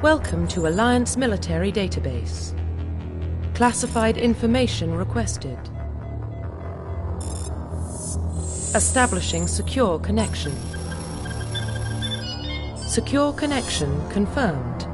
Welcome to Alliance Military Database. Classified information requested. Establishing secure connection. Secure connection confirmed.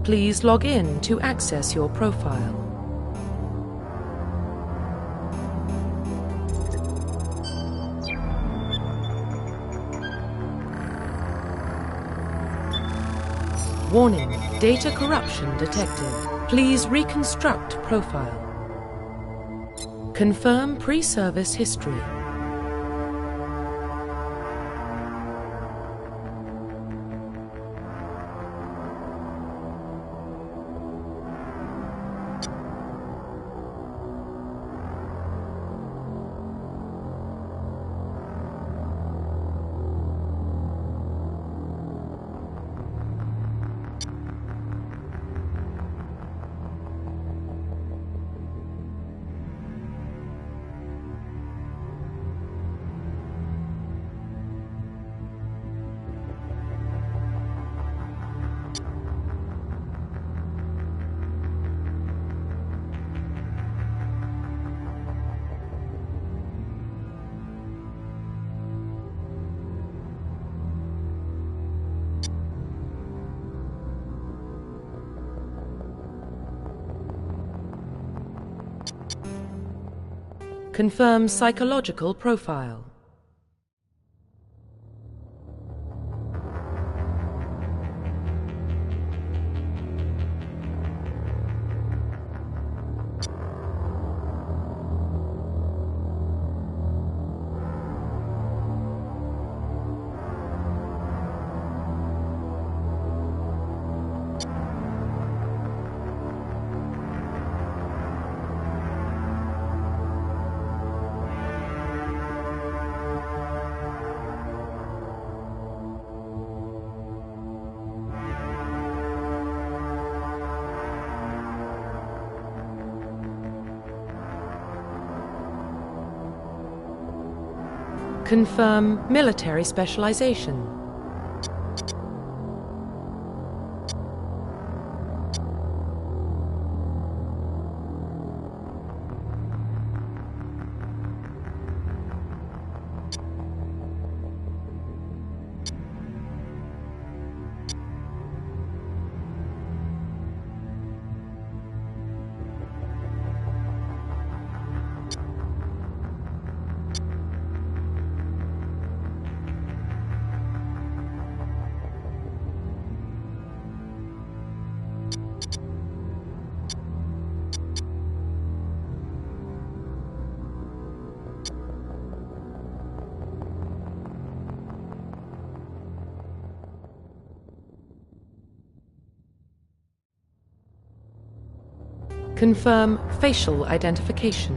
Please log in to access your profile. Warning, data corruption detected. Please reconstruct profile. Confirm pre-service history. Confirm psychological profile. Confirm military specialization. Confirm facial identification.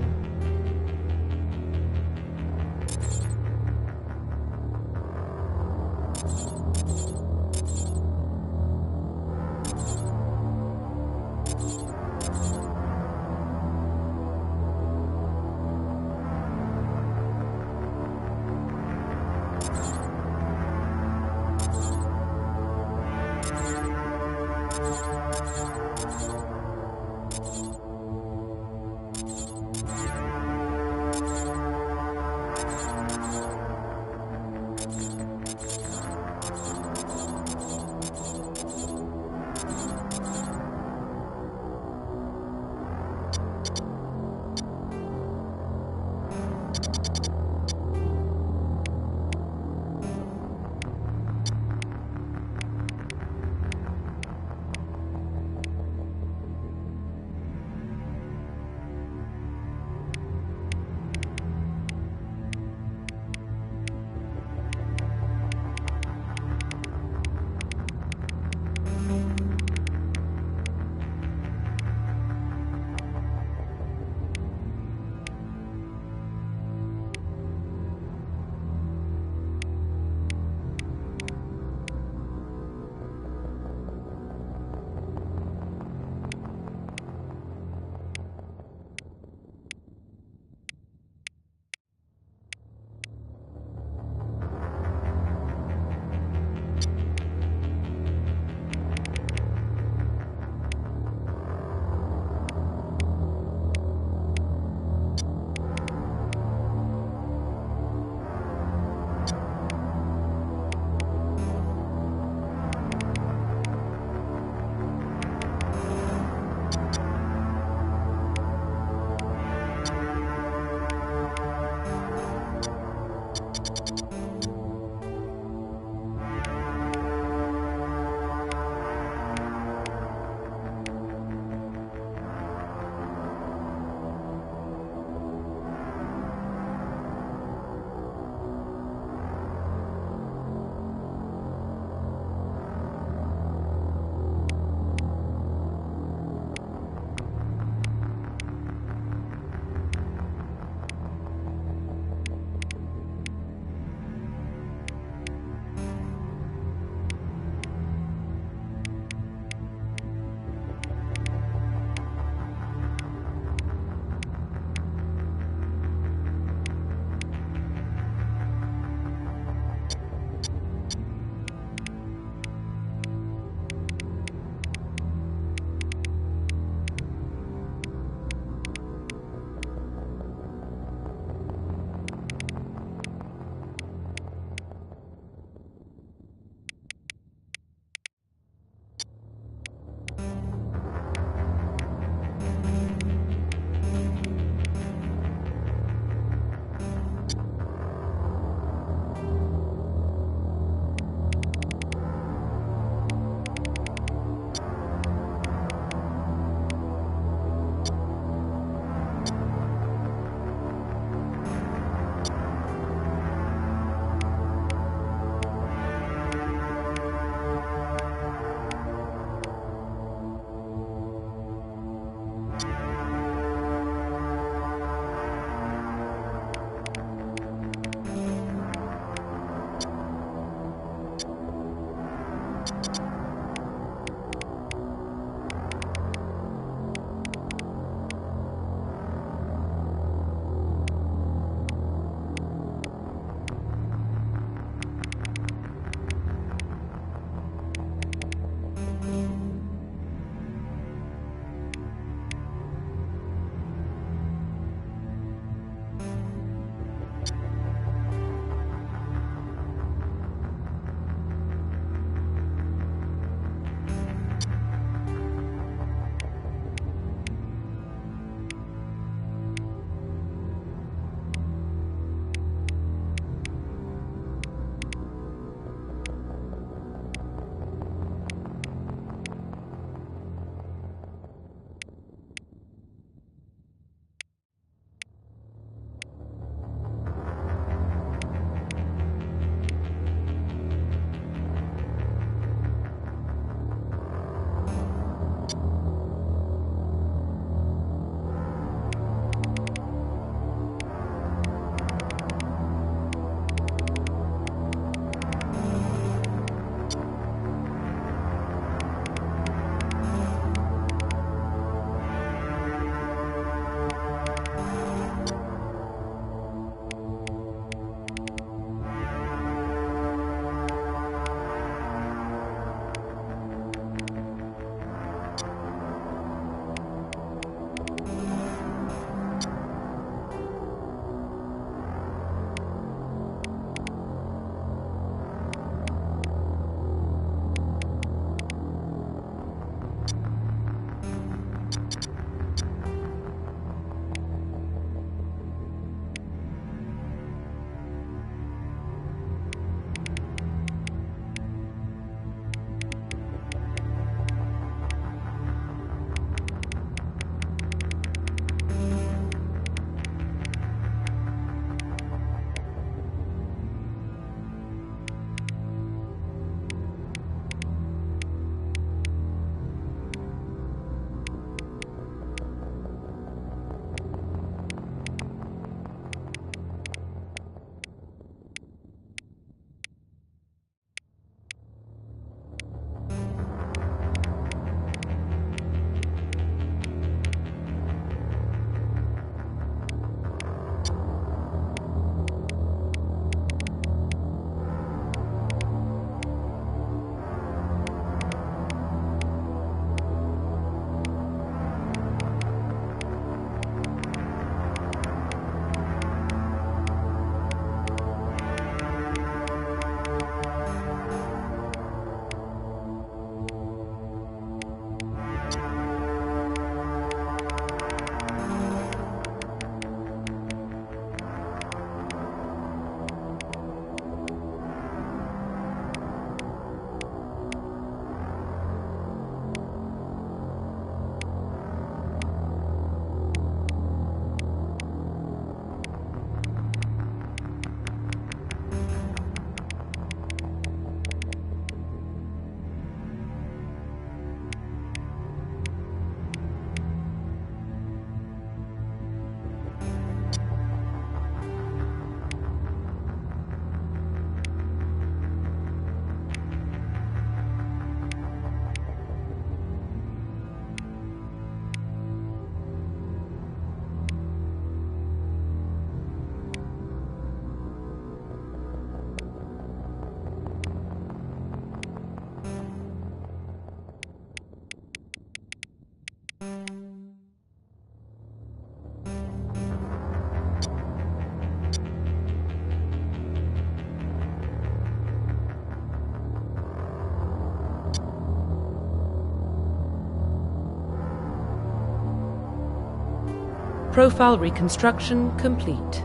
Profile reconstruction complete.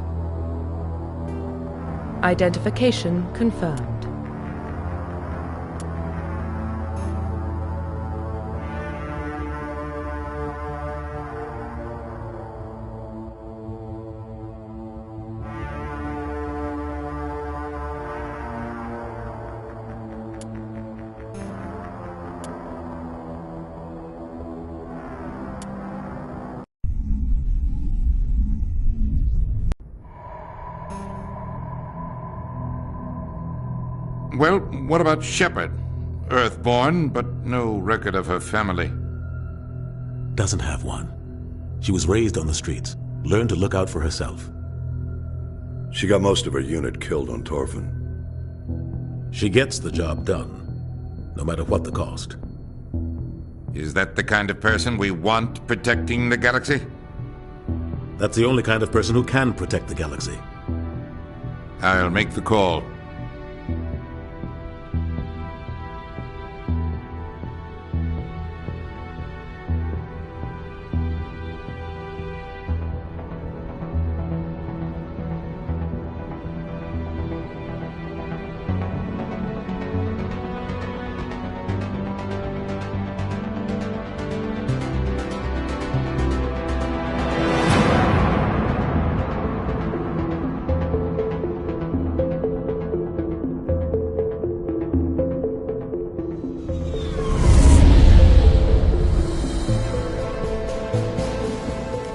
Identification confirmed. Well, what about Shepard? Earthborn, but no record of her family. Doesn't have one. She was raised on the streets, learned to look out for herself. She got most of her unit killed on Torfin. She gets the job done, no matter what the cost. Is that the kind of person we want protecting the galaxy? That's the only kind of person who can protect the galaxy. I'll make the call.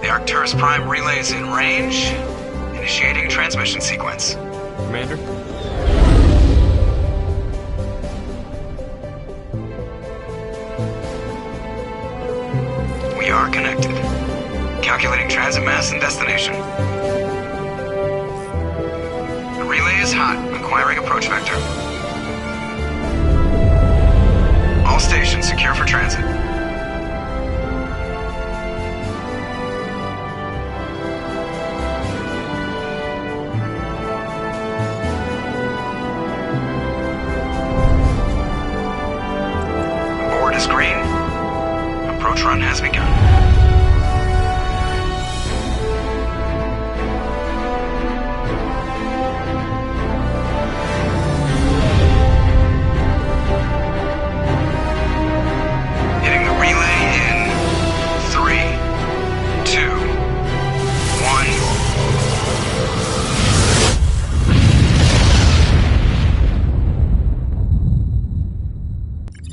Arcturus Prime relay is in range. Initiating transmission sequence. Commander? We are connected. Calculating transit mass and destination. The relay is hot, acquiring approach vector. All stations secure for transit. Green. Approach run has begun. Hitting the relay in 3, 2,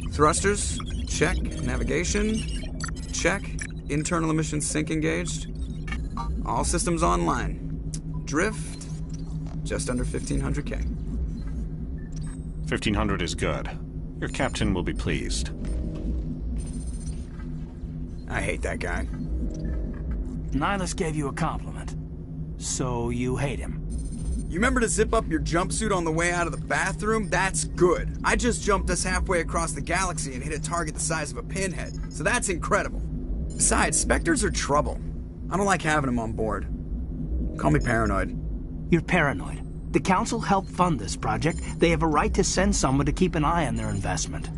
1. Thrusters. Check. Navigation. Check. Internal emissions sync engaged. All systems online. Drift. Just under 1500K. 1500 is good. Your captain will be pleased. I hate that guy. Nihilus gave you a compliment. So you hate him. You remember to zip up your jumpsuit on the way out of the bathroom? That's good. I just jumped us halfway across the galaxy and hit a target the size of a pinhead, so that's incredible. Besides, Spectres are trouble. I don't like having them on board. Call me paranoid. You're paranoid. The Council helped fund this project. They have a right to send someone to keep an eye on their investment.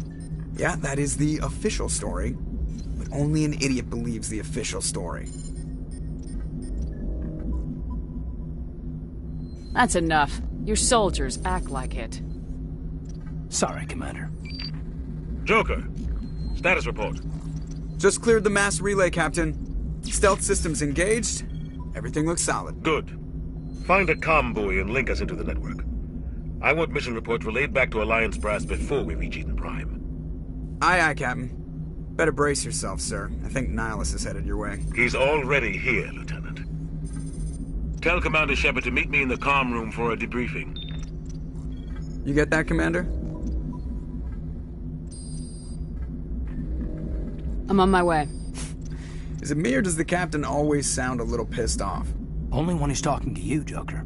Yeah, that is the official story. But only an idiot believes the official story. That's enough. Your soldiers act like it. Sorry, Commander. Joker, status report. Just cleared the mass relay, Captain. Stealth systems engaged. Everything looks solid. Good. Find a comm buoy and link us into the network. I want mission reports relayed back to Alliance Brass before we reach Eden Prime. Aye, aye, Captain. Better brace yourself, sir. I think Nihilus is headed your way. He's already here, Lieutenant. Tell Commander Shepard to meet me in the comm room for a debriefing. You get that, Commander? I'm on my way. Is it me or does the Captain always sound a little pissed off? Only when he's talking to you, Joker.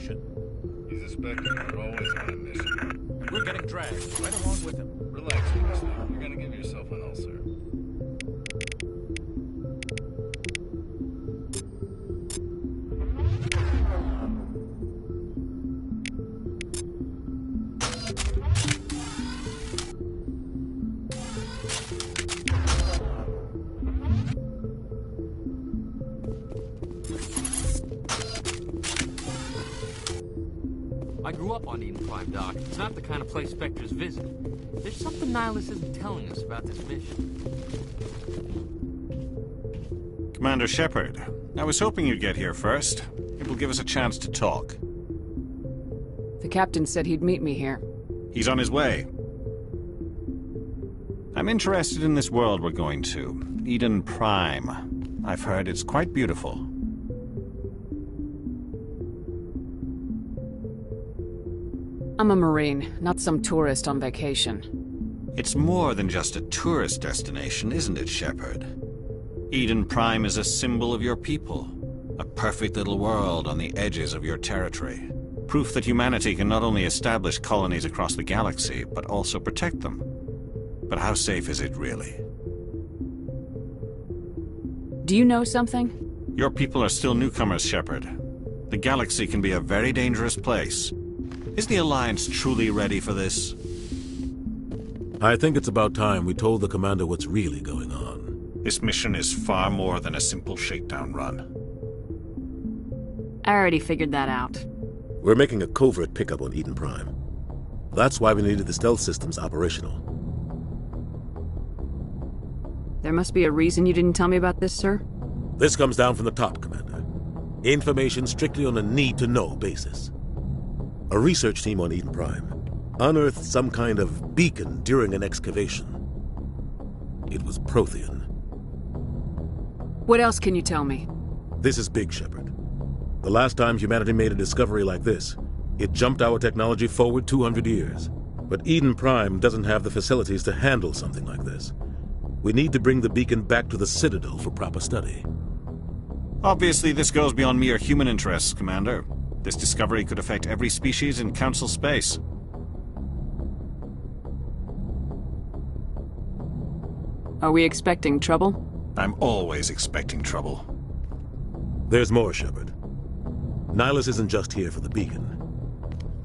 mission. He's a Spectre, but always on a mission. We're getting dragged right along with him. Relax, Wesley. You're gonna give yourself an ulcer. I grew up on Eden Prime, Doc. It's not the kind of place Spectres visit. There's something Nihilus isn't telling us about this mission. Commander Shepard, I was hoping you'd get here first. It will give us a chance to talk. The captain said he'd meet me here. He's on his way. I'm interested in this world we're going to, Eden Prime. I've heard it's quite beautiful. I'm a Marine, not some tourist on vacation. It's more than just a tourist destination, isn't it, Shepard? Eden Prime is a symbol of your people. A perfect little world on the edges of your territory. Proof that humanity can not only establish colonies across the galaxy, but also protect them. But how safe is it, really? Do you know something? Your people are still newcomers, Shepard. The galaxy can be a very dangerous place. Is the Alliance truly ready for this? I think it's about time we told the commander what's really going on. This mission is far more than a simple shakedown run. I already figured that out. We're making a covert pickup on Eden Prime. That's why we needed the stealth systems operational. There must be a reason you didn't tell me about this, sir? This comes down from the top, Commander. Information strictly on a need-to-know basis. A research team on Eden Prime unearthed some kind of beacon during an excavation. It was Prothean. What else can you tell me? This is big, Shepard. The last time humanity made a discovery like this, it jumped our technology forward 200 years. But Eden Prime doesn't have the facilities to handle something like this. We need to bring the beacon back to the Citadel for proper study. Obviously, this goes beyond mere human interests, Commander. This discovery could affect every species in Council space. Are we expecting trouble? I'm always expecting trouble. There's more, Shepard. Nihilus isn't just here for the beacon.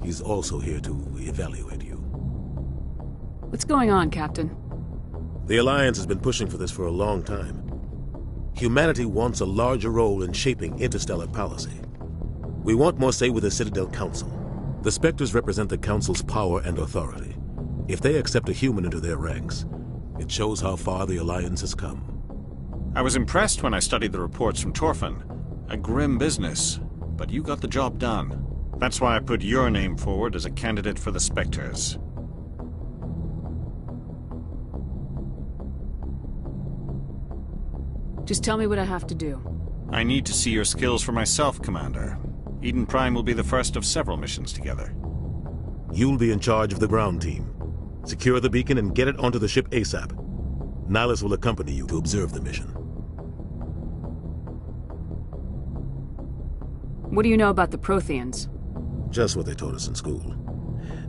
He's also here to evaluate you. What's going on, Captain? The Alliance has been pushing for this for a long time. Humanity wants a larger role in shaping interstellar policy. We want more say with the Citadel Council. The Spectres represent the Council's power and authority. If they accept a human into their ranks, it shows how far the Alliance has come. I was impressed when I studied the reports from Torfin. A grim business, but you got the job done. That's why I put your name forward as a candidate for the Spectres. Just tell me what I have to do. I need to see your skills for myself, Commander. Eden Prime will be the first of several missions together. You'll be in charge of the ground team. Secure the beacon and get it onto the ship ASAP. Nihilus will accompany you to observe the mission. What do you know about the Protheans? Just what they taught us in school.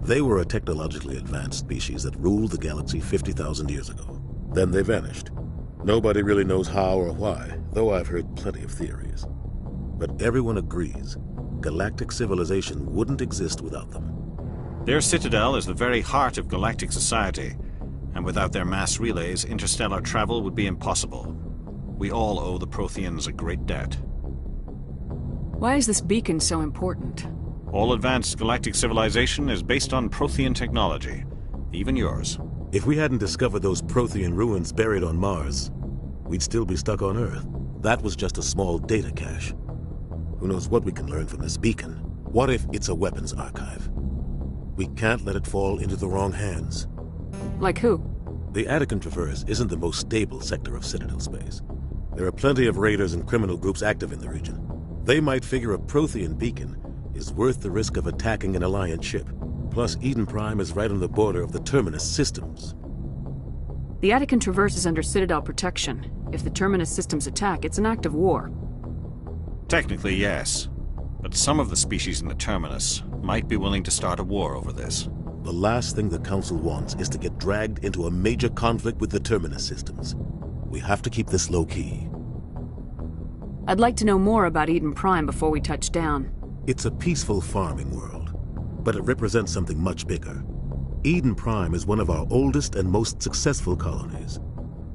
They were a technologically advanced species that ruled the galaxy 50,000 years ago. Then they vanished. Nobody really knows how or why, though I've heard plenty of theories. But everyone agrees, galactic civilization wouldn't exist without them. Their citadel is the very heart of galactic society, and without their mass relays, interstellar travel would be impossible. We all owe the Protheans a great debt. Why is this beacon so important? All advanced galactic civilization is based on Prothean technology, even yours. If we hadn't discovered those Prothean ruins buried on Mars, we'd still be stuck on Earth. That was just a small data cache. Who knows what we can learn from this beacon? What if it's a weapons archive? We can't let it fall into the wrong hands. Like who? The Attican Traverse isn't the most stable sector of Citadel space. There are plenty of raiders and criminal groups active in the region. They might figure a Prothean beacon is worth the risk of attacking an Alliance ship. Plus, Eden Prime is right on the border of the Terminus systems. The Attican Traverse is under Citadel protection. If the Terminus systems attack, it's an act of war. Technically, yes. But some of the species in the Terminus might be willing to start a war over this. The last thing the Council wants is to get dragged into a major conflict with the Terminus systems. We have to keep this low-key. I'd like to know more about Eden Prime before we touch down. It's a peaceful farming world, but it represents something much bigger. Eden Prime is one of our oldest and most successful colonies.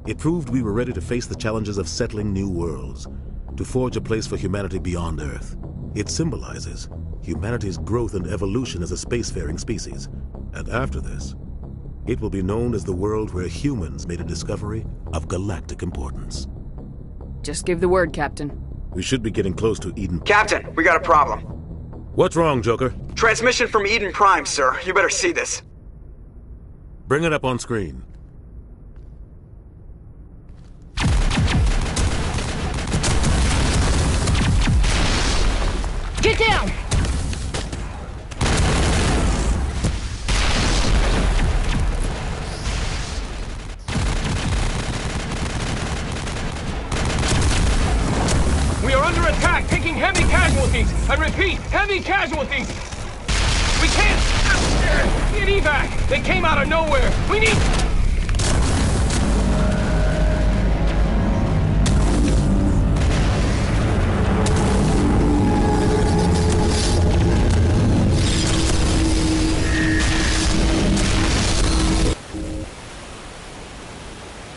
It proved we were ready to face the challenges of settling new worlds, to forge a place for humanity beyond Earth. It symbolizes humanity's growth and evolution as a spacefaring species. And after this, it will be known as the world where humans made a discovery of galactic importance. Just give the word, Captain. We should be getting close to Eden. Captain, we got a problem. What's wrong, Joker? Transmission from Eden Prime, sir. You better see this. Bring it up on screen. Get down! We are under attack, taking heavy casualties. I repeat, heavy casualties. We can't get evac. They came out of nowhere. We need...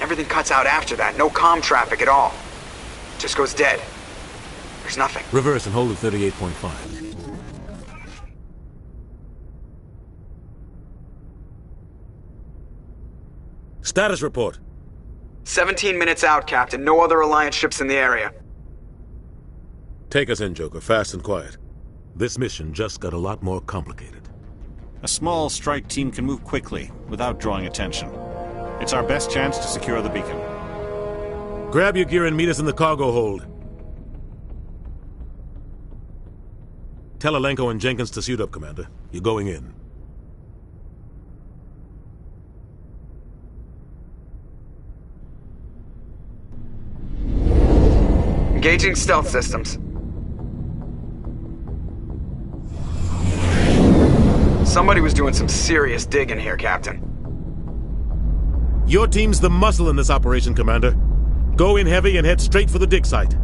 Everything cuts out after that. No comm traffic at all. Just goes dead. There's nothing. Reverse and hold at 38.5. Status report. 17 minutes out, Captain. No other Alliance ships in the area. Take us in, Joker, fast and quiet. This mission just got a lot more complicated. A small strike team can move quickly, without drawing attention. It's our best chance to secure the beacon. Grab your gear and meet us in the cargo hold. Tell Alenko and Jenkins to suit up, Commander. You're going in. Engaging stealth systems. Somebody was doing some serious digging here, Captain. Your team's the muscle in this operation, Commander. Go in heavy and head straight for the dig site.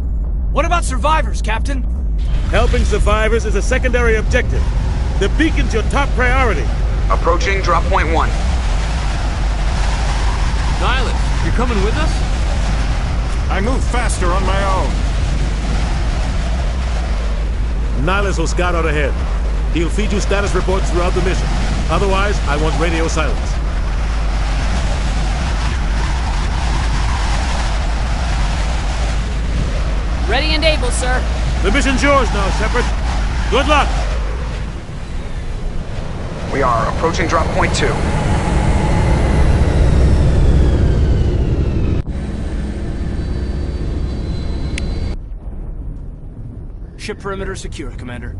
What about survivors, Captain? Helping survivors is a secondary objective. The beacon's your top priority. Approaching drop point 1. Nihilus, you're coming with us? I move faster on my own. Nihilus will scout out ahead. He'll feed you status reports throughout the mission. Otherwise, I want radio silence. Ready and able, sir. The mission's yours now, Shepard. Good luck! We are approaching drop point 2. Ship perimeter secure, Commander.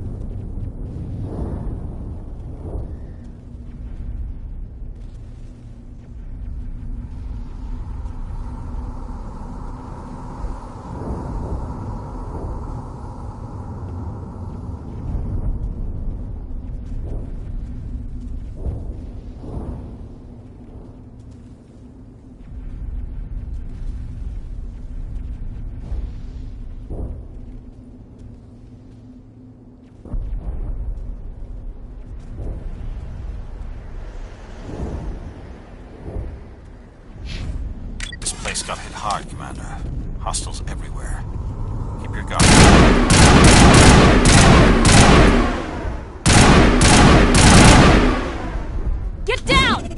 Place got hit hard, Commander. Hostiles everywhere. Keep your guard. Get down!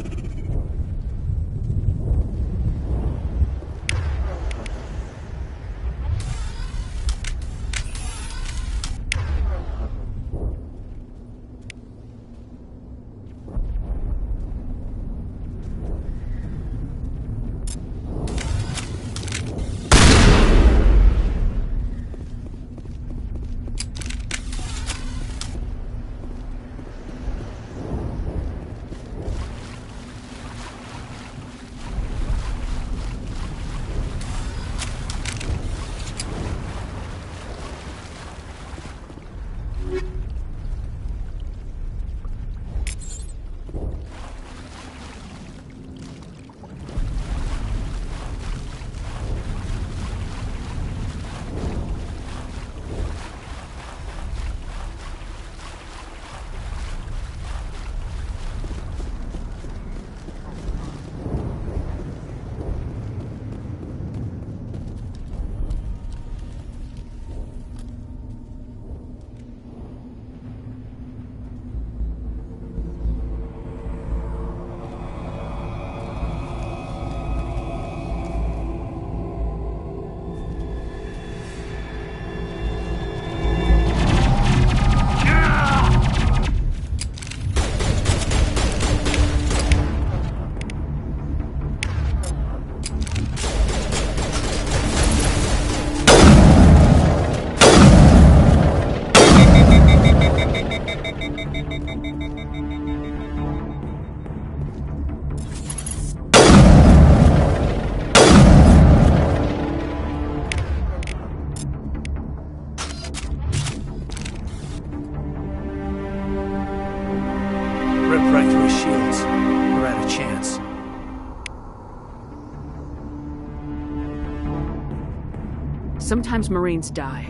Sometimes Marines die.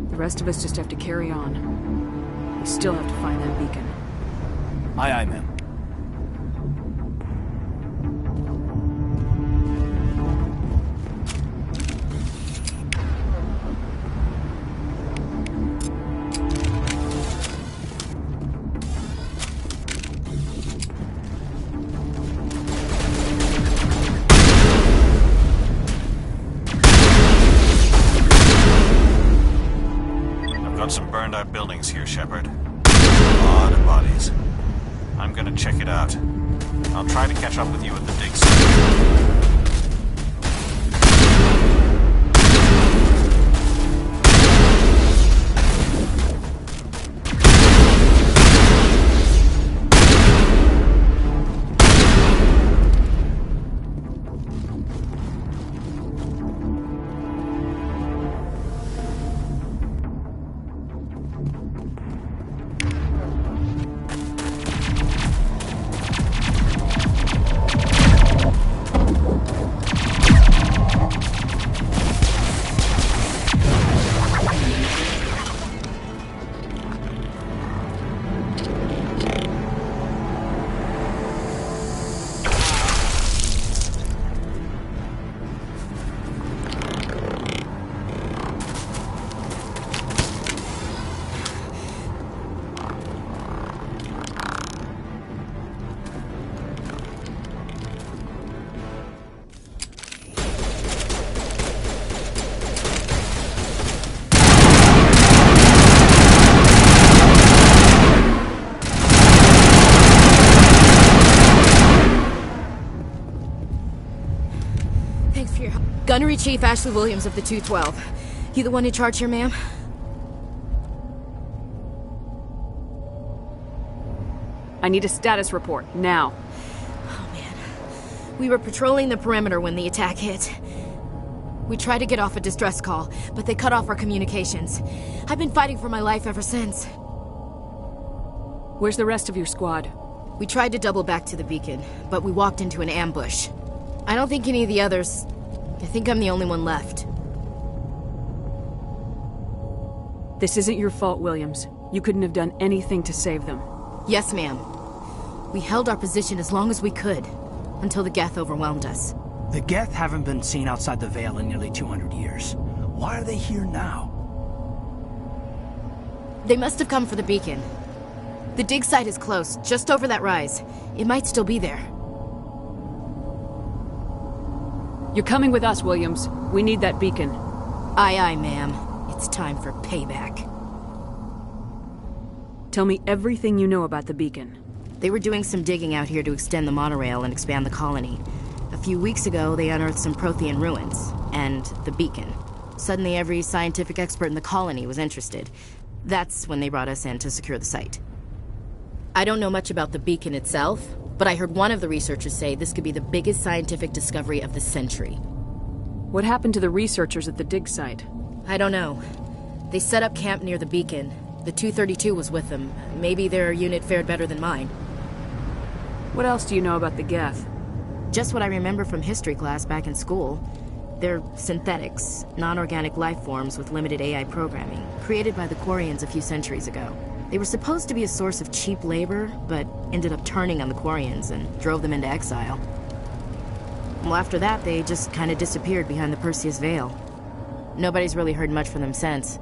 The rest of us just have to carry on. We still have to find that beacon. Aye, aye, ma'am. Some burned out buildings here, Shepard. A lot of bodies. I'm gonna check it out. I'll try to catch up with you at the dig site. Thanks for your help. Gunnery Chief Ashley Williams of the 212. You the one in charge here, ma'am? I need a status report, now. Oh, man. We were patrolling the perimeter when the attack hit. We tried to get off a distress call, but they cut off our communications. I've been fighting for my life ever since. Where's the rest of your squad? We tried to double back to the beacon, but we walked into an ambush. I don't think any of the others... I think I'm the only one left. This isn't your fault, Williams. You couldn't have done anything to save them. Yes, ma'am. We held our position as long as we could, until the Geth overwhelmed us. The Geth haven't been seen outside the Veil in nearly 200 years. Why are they here now? They must have come for the beacon. The dig site is close, just over that rise. It might still be there. You're coming with us, Williams. We need that beacon. Aye, aye, ma'am. It's time for payback. Tell me everything you know about the beacon. They were doing some digging out here to extend the monorail and expand the colony. A few weeks ago, they unearthed some Prothean ruins, and the beacon. Suddenly, every scientific expert in the colony was interested. That's when they brought us in to secure the site. I don't know much about the beacon itself, but I heard one of the researchers say this could be the biggest scientific discovery of the century. What happened to the researchers at the dig site? I don't know. They set up camp near the beacon. The 232 was with them. Maybe their unit fared better than mine. What else do you know about the Geth? Just what I remember from history class back in school. They're synthetics, non-organic life forms with limited AI programming, created by the Quarians a few centuries ago. They were supposed to be a source of cheap labor, but ended up turning on the Quarians and drove them into exile. Well, after that, they just kind of disappeared behind the Perseus Veil. Nobody's really heard much from them since.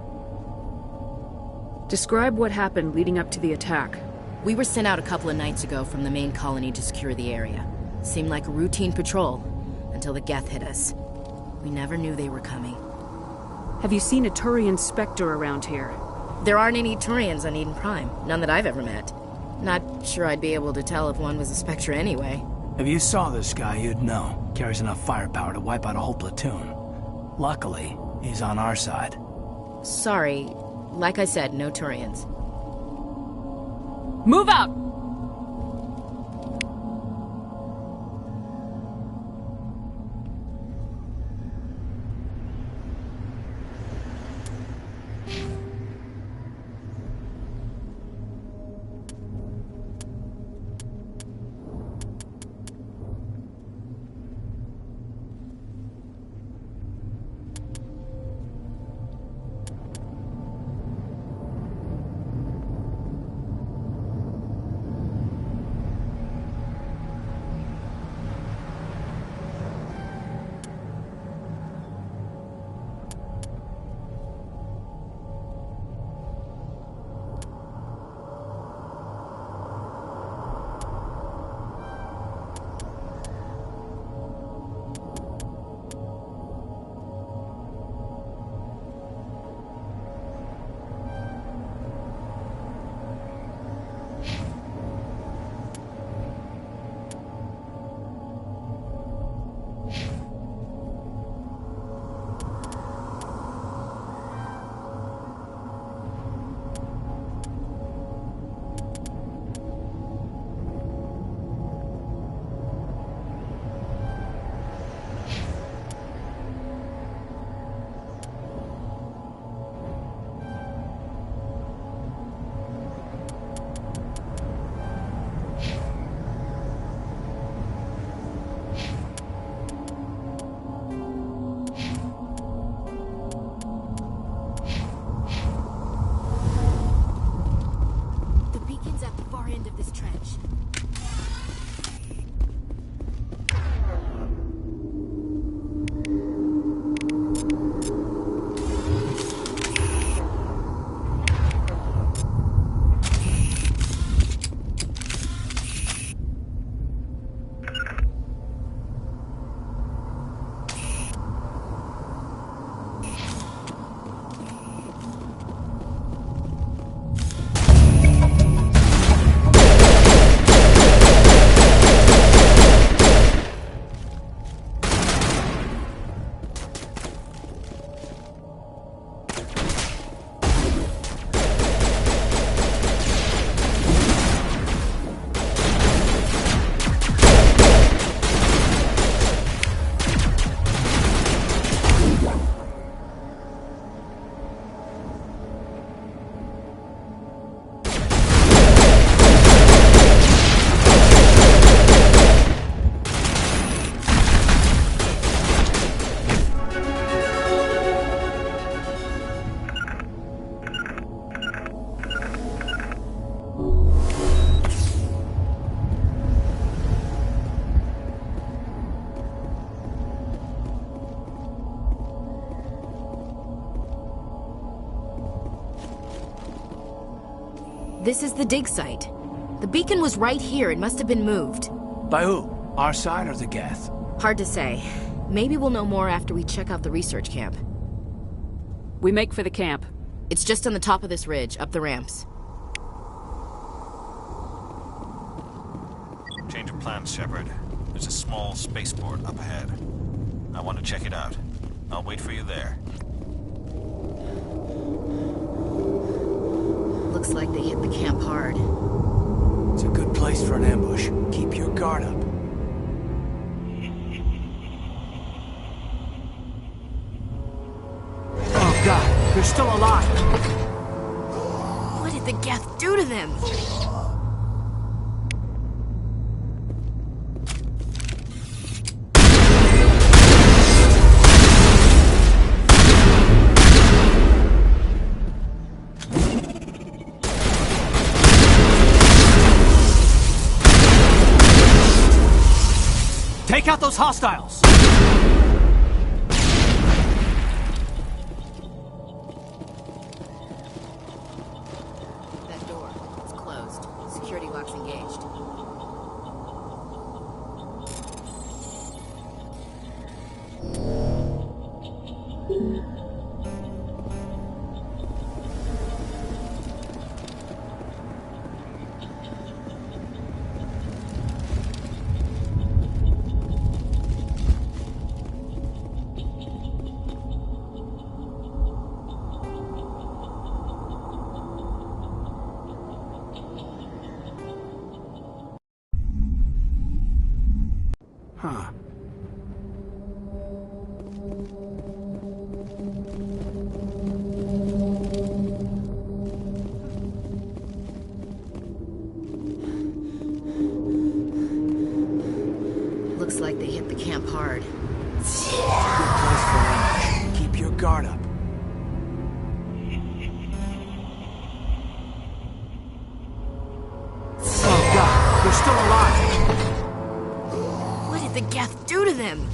Describe what happened leading up to the attack. We were sent out a couple of nights ago from the main colony to secure the area. Seemed like a routine patrol, until the Geth hit us. We never knew they were coming. Have you seen a Turian Spectre around here? There aren't any Turians on Eden Prime. None that I've ever met. Not sure I'd be able to tell if one was a Spectre anyway. If you saw this guy, you'd know. Carries enough firepower to wipe out a whole platoon. Luckily, he's on our side. Sorry. Like I said, no Turians. Move out! This is the dig site. The beacon was right here. It must have been moved. By who? Our side or the Geth? Hard to say. Maybe we'll know more after we check out the research camp. We make for the camp. It's just on the top of this ridge, up the ramps. Change of plans, Shepard. There's a small spaceport up ahead. I want to check it out. I'll wait for you there. Looks like they hit the camp hard. It's a good place for an ambush. Keep your guard up. Oh God, they're still alive! What did the Geth do to them? Take out those hostiles! That door, it's closed. Security lock's engaged. Huh. Looks like they hit the camp hard. Good place for an ambush. Keep your guard up. Oh God, they're still alive! What did the Geth do to them?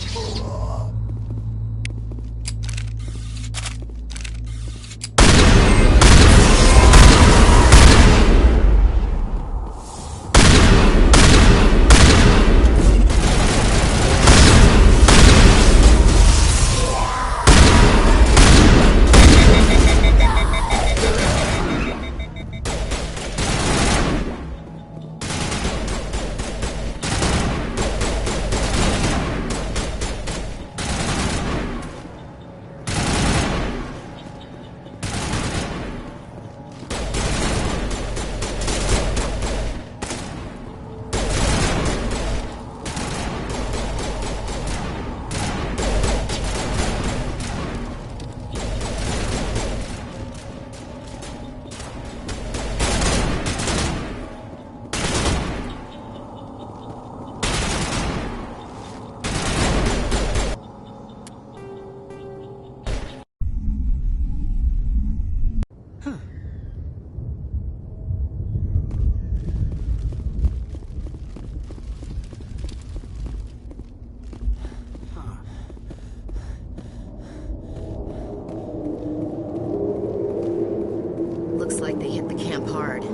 Looks like they hit the camp hard. Good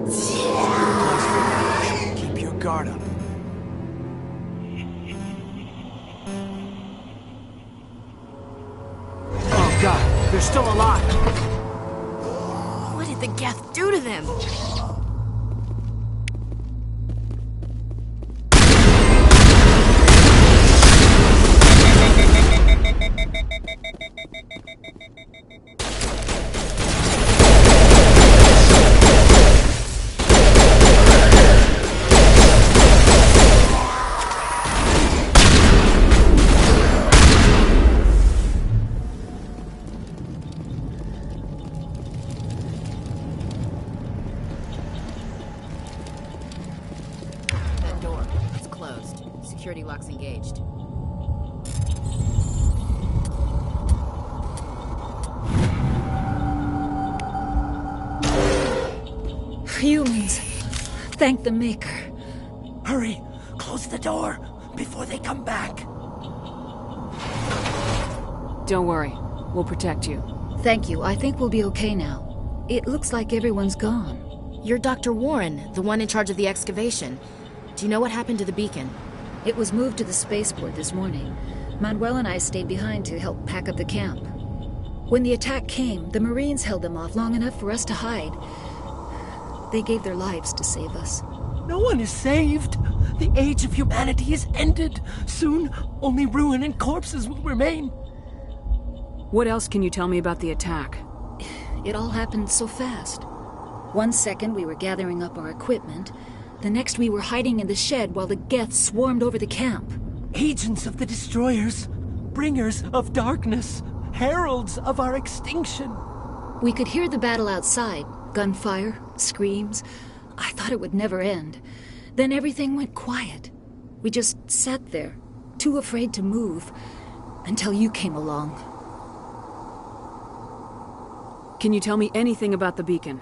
place for an ambush. Keep your guard up. Oh God, they're still alive! What did the Geth do to them? That door, it's closed. Security lock's engaged. Humans. Thank the Maker. Hurry! Close the door before they come back! Don't worry. We'll protect you. Thank you. I think we'll be okay now. It looks like everyone's gone. You're Dr. Warren, the one in charge of the excavation. Do you know what happened to the beacon? It was moved to the spaceport this morning. Manuel and I stayed behind to help pack up the camp. When the attack came, the Marines held them off long enough for us to hide. They gave their lives to save us. No one is saved. The age of humanity is ended. Soon, only ruin and corpses will remain. What else can you tell me about the attack? It all happened so fast. 1 second we were gathering up our equipment. The next we were hiding in the shed while the Geth swarmed over the camp. Agents of the Destroyers, bringers of darkness, heralds of our extinction. We could hear the battle outside. Gunfire, screams. I thought it would never end. Then everything went quiet. We just sat there, too afraid to move, until you came along. Can you tell me anything about the beacon?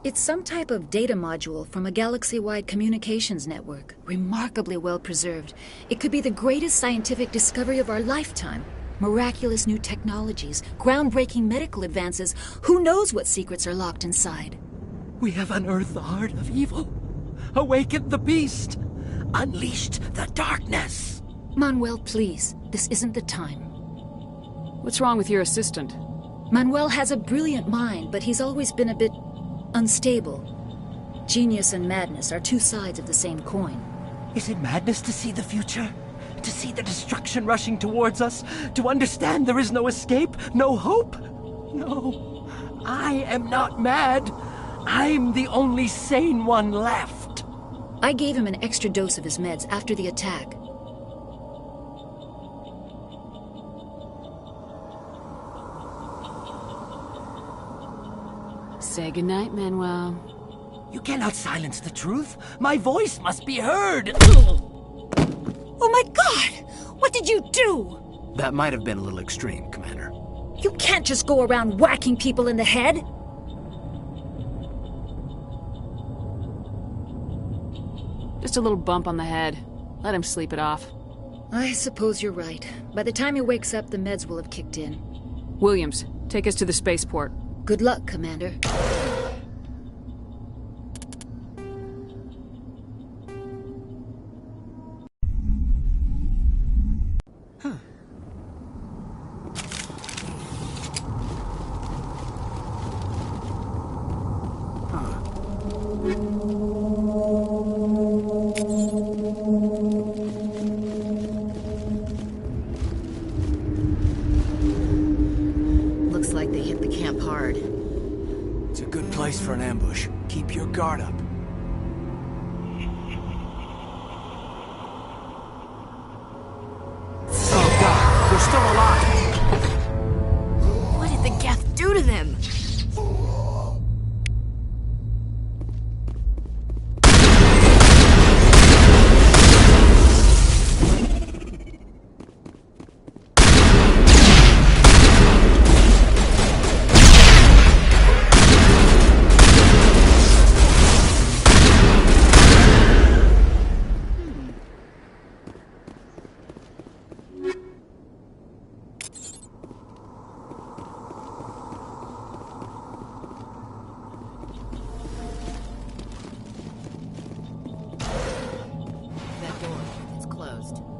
It's some type of data module from a galaxy-wide communications network, remarkably well preserved. It could be the greatest scientific discovery of our lifetime. Miraculous new technologies, groundbreaking medical advances. Who knows what secrets are locked inside? We have unearthed the heart of evil, awakened the beast, unleashed the darkness. Manuel, please, this isn't the time. What's wrong with your assistant? Manuel has a brilliant mind, but he's always been a bit unstable. Genius and madness are two sides of the same coin. Is it madness to see the future? To see the destruction rushing towards us? To understand there is no escape? No hope? No, I am not mad. I'm the only sane one left. I gave him an extra dose of his meds after the attack. Say goodnight, Manuel. You cannot silence the truth. My voice must be heard. Oh my God! What did you do? That might have been a little extreme, Commander. You can't just go around whacking people in the head. Just a little bump on the head. Let him sleep it off. I suppose you're right. By the time he wakes up, the meds will have kicked in. Williams, take us to the spaceport. Good luck, Commander. Looks like they hit the camp hard. It's a good place for an ambush. Keep your guard up. Oh God, they're still alive! What did the Geth do to them?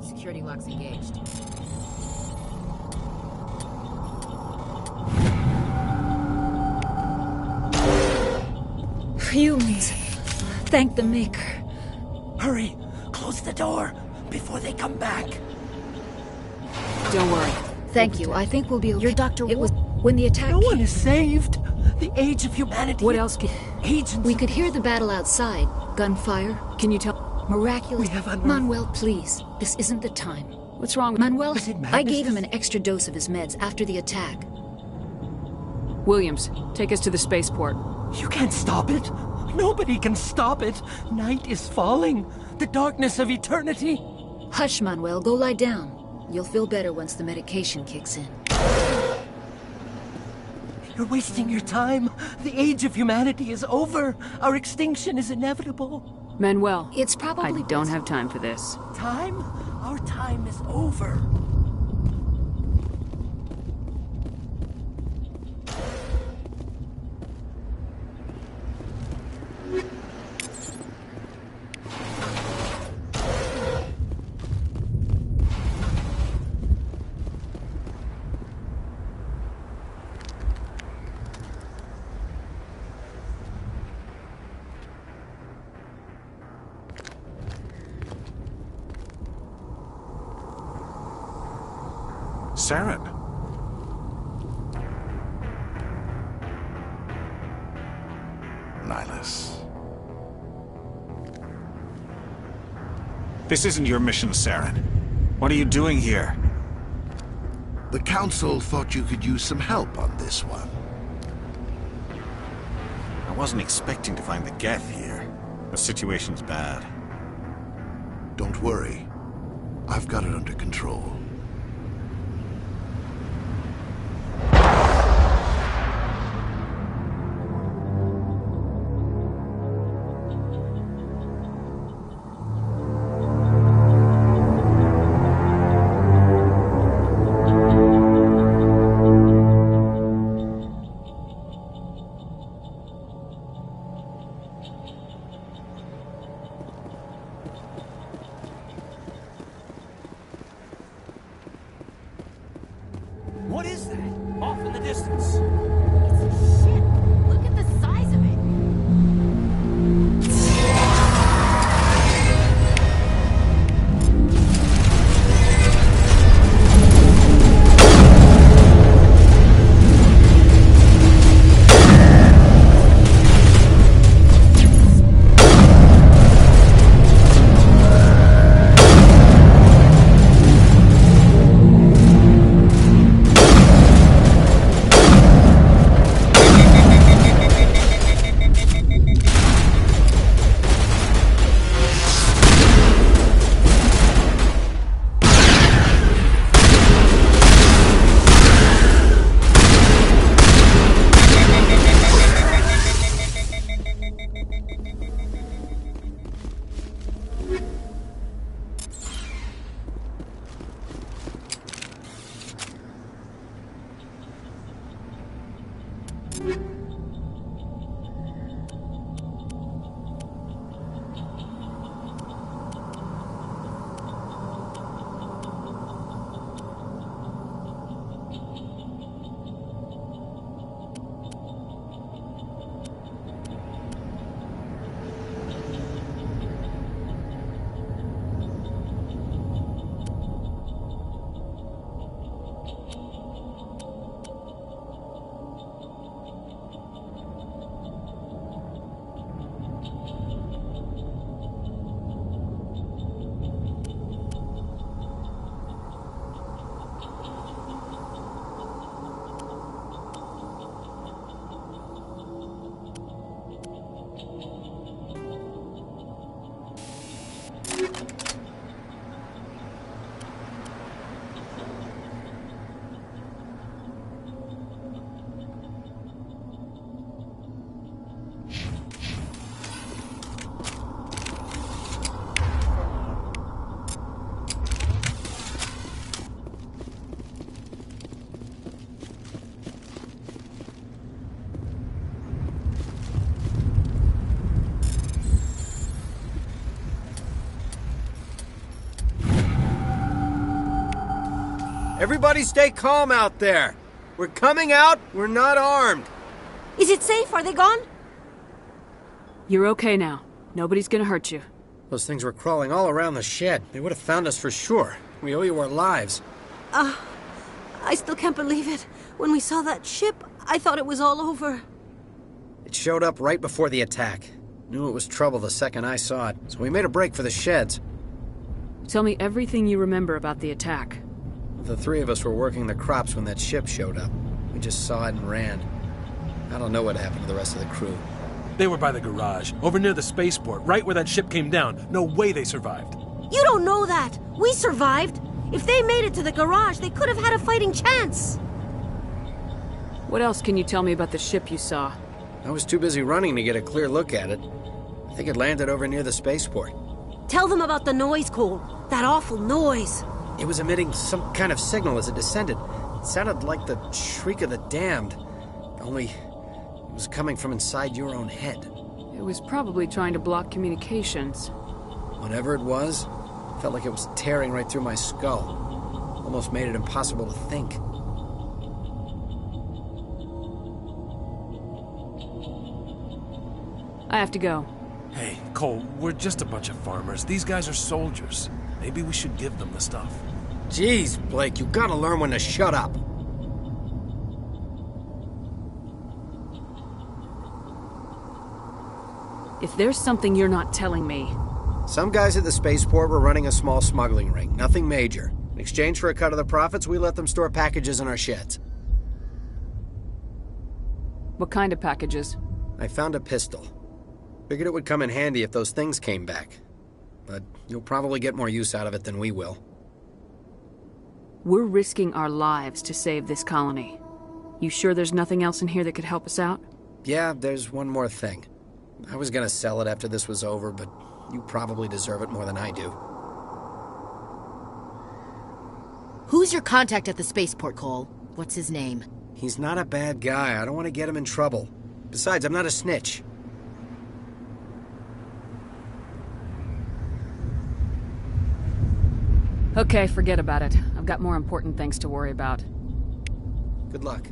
Security locks engaged. Humans, thank the Maker. Hurry, close the door before they come back. Don't worry. Thank you. I think we'll be okay. You're Dr. It was when the attack. No one is saved. The age of humanity. What else can... Agents. We could hear the battle outside. Gunfire. Can you tell... Miraculous. We have unearthed... Manuel, please. This isn't the time. What's wrong with... Manuel, I gave him an extra dose of his meds after the attack. Williams, take us to the spaceport. You can't stop it. Nobody can stop it. Night is falling. The darkness of eternity. Hush, Manuel. Go lie down. You'll feel better once the medication kicks in. You're wasting your time. The age of humanity is over. Our extinction is inevitable. Manuel, it's probably... I don't have time for this. Time? Our time is over. Saren. Nihilus. This isn't your mission, Saren. What are you doing here? The Council thought you could use some help on this one. I wasn't expecting to find the Geth here. The situation's bad. Don't worry. I've got it under control. What is that? Off in the distance. Shit! Look at the size of it! Everybody stay calm out there. We're coming out. We're not armed. Is it safe? Are they gone? You're okay now. Nobody's gonna hurt you. Those things were crawling all around the shed. They would have found us for sure. We owe you our lives. I still can't believe it. When we saw that ship, I thought it was all over. It showed up right before the attack. Knew it was trouble the second I saw it, so we made a break for the sheds. Tell me everything you remember about the attack. The three of us were working the crops when that ship showed up. We just saw it and ran. I don't know what happened to the rest of the crew. They were by the garage, over near the spaceport, right where that ship came down. No way they survived. You don't know that. We survived. If they made it to the garage, they could have had a fighting chance. What else can you tell me about the ship you saw? I was too busy running to get a clear look at it. I think it landed over near the spaceport. Tell them about the noise, Cole. That awful noise. It was emitting some kind of signal as it descended. It sounded like the shriek of the damned. Only it was coming from inside your own head. It was probably trying to block communications. Whatever it was, felt like it was tearing right through my skull. Almost made it impossible to think. I have to go. Hey, Cole, we're just a bunch of farmers. These guys are soldiers. Maybe we should give them the stuff. Jeez, Blake, you gotta learn when to shut up. If there's something you're not telling me... Some guys at the spaceport were running a small smuggling ring, nothing major. In exchange for a cut of the profits, we let them store packages in our sheds. What kind of packages? I found a pistol. Figured it would come in handy if those things came back. But you'll probably get more use out of it than we will. We're risking our lives to save this colony. You sure there's nothing else in here that could help us out? Yeah, there's one more thing. I was gonna sell it after this was over, but you probably deserve it more than I do. Who's your contact at the spaceport, Cole? What's his name? He's not a bad guy. I don't want to get him in trouble. Besides, I'm not a snitch. Okay, forget about it. I've got more important things to worry about. Good luck.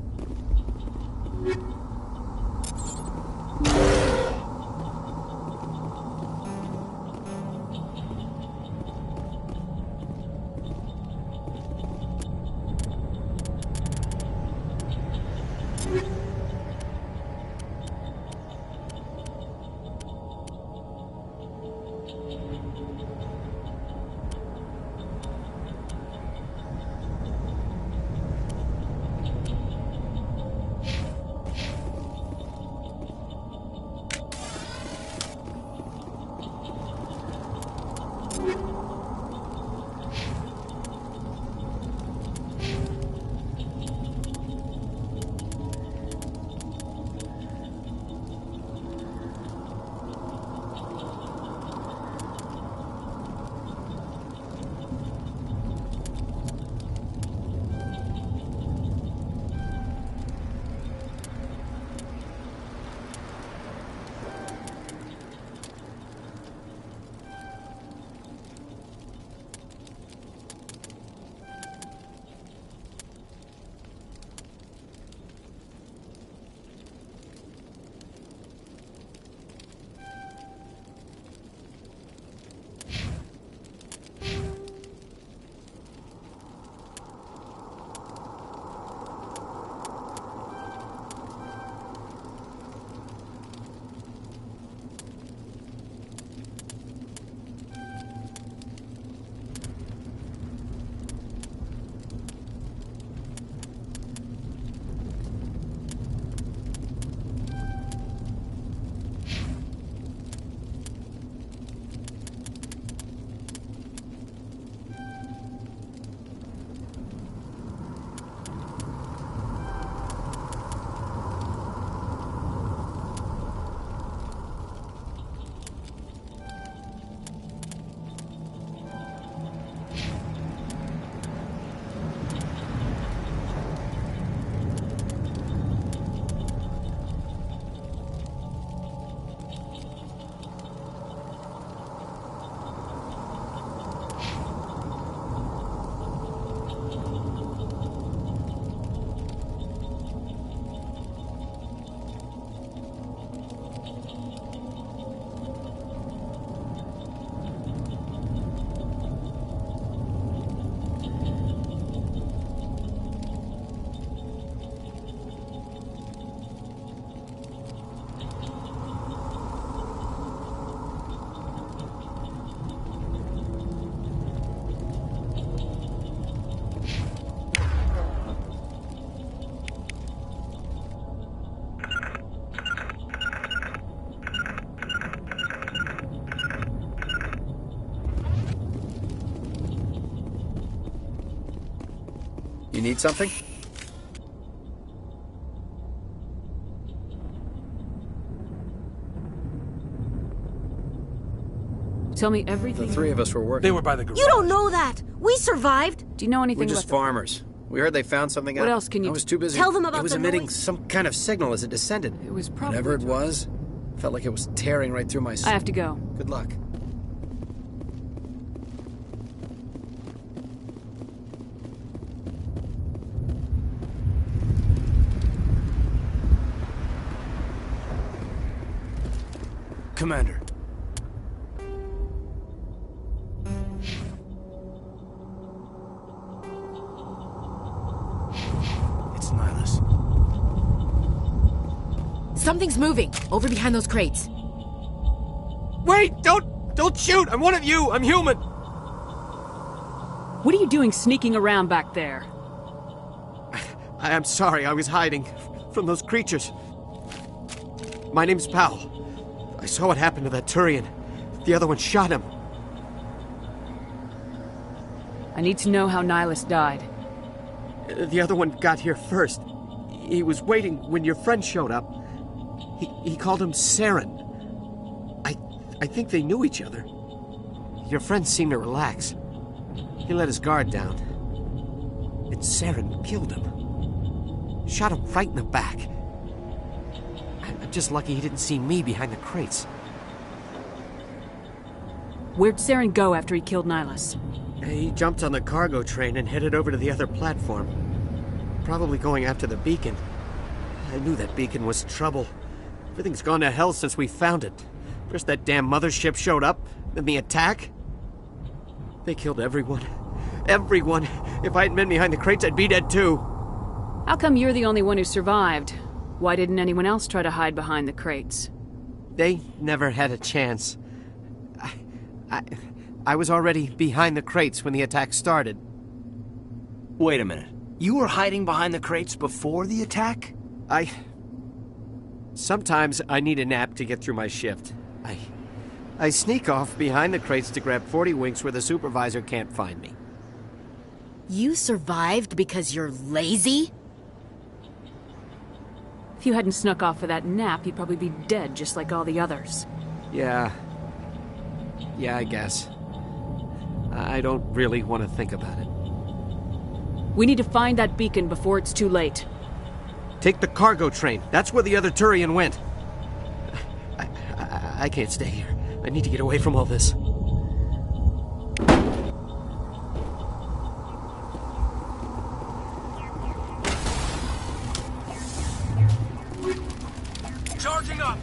You need something? Tell me everything. The three of us were working. They were by the garage. You don't know that! We survived! Do you know anything We're just about farmers. We heard they found something out. What else can you... I was too busy. Tell them about It was the emitting noise. some kind of signal as it descended. It was probably... Whatever it was, felt like it was tearing right through my soul. I have to go. Good luck. Commander. Something's moving, over behind those crates. Wait! Don't shoot! I'm one of you! I'm human! What are you doing sneaking around back there? I'm sorry, I was hiding from those creatures. My name's Powell. I saw what happened to that Turian. The other one shot him. I need to know how Nihilus died. The other one got here first. He was waiting when your friend showed up. He called him Saren. I think they knew each other. Your friend seemed to relax. He let his guard down. And Saren killed him. Shot him right in the back. I'm just lucky he didn't see me behind the crates. Where'd Saren go after he killed Nihilus? He jumped on the cargo train and headed over to the other platform. Probably going after the beacon. I knew that beacon was trouble. Everything's gone to hell since we found it. First that damn mothership showed up, then the attack. They killed everyone. Everyone! If I hadn't been behind the crates, I'd be dead too. How come you're the only one who survived? Why didn't anyone else try to hide behind the crates? They never had a chance. I was already behind the crates when the attack started. Wait a minute. You were hiding behind the crates before the attack? Sometimes I need a nap to get through my shift. I sneak off behind the crates to grab 40 winks where the supervisor can't find me. You survived because you're lazy? If you hadn't snuck off for that nap, you'd probably be dead just like all the others. Yeah, I guess. I don't really want to think about it. We need to find that beacon before it's too late. Take the cargo train. That's where the other Turian went. I can't stay here. I need to get away from all this. Charging up!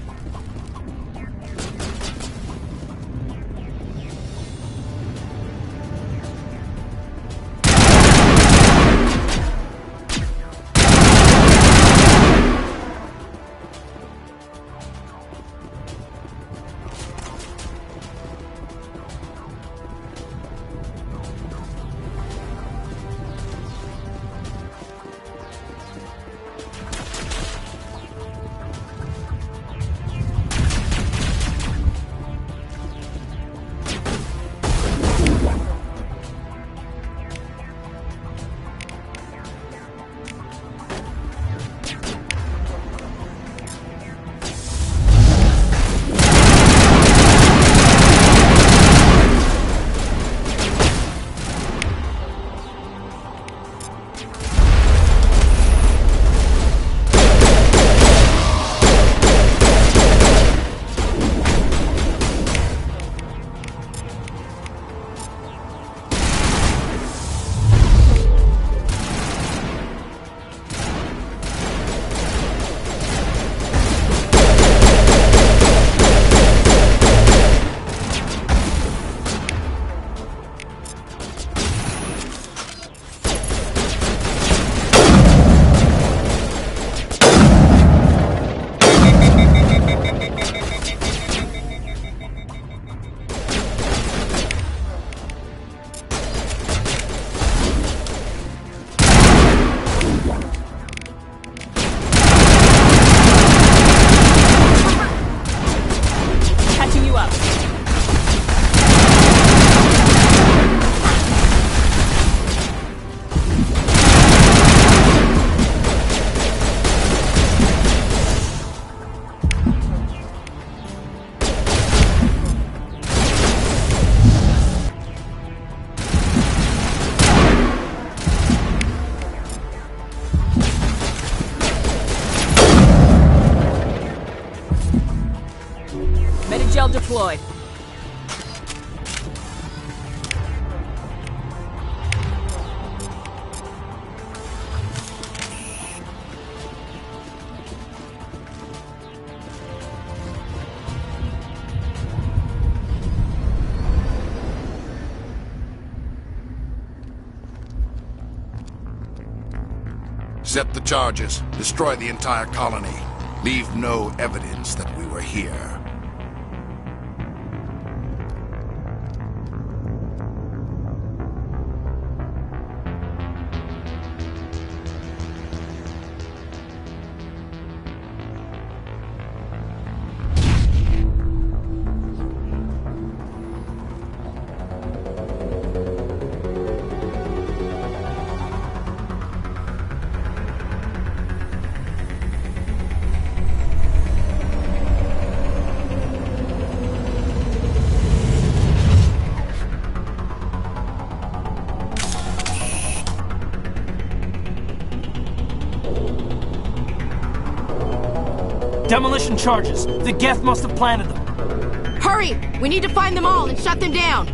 Medigel deployed. Set the charges. Destroy the entire colony. Leave no evidence that we were here. Demolition charges. The Geth must have planted them. Hurry! We need to find them all and shut them down!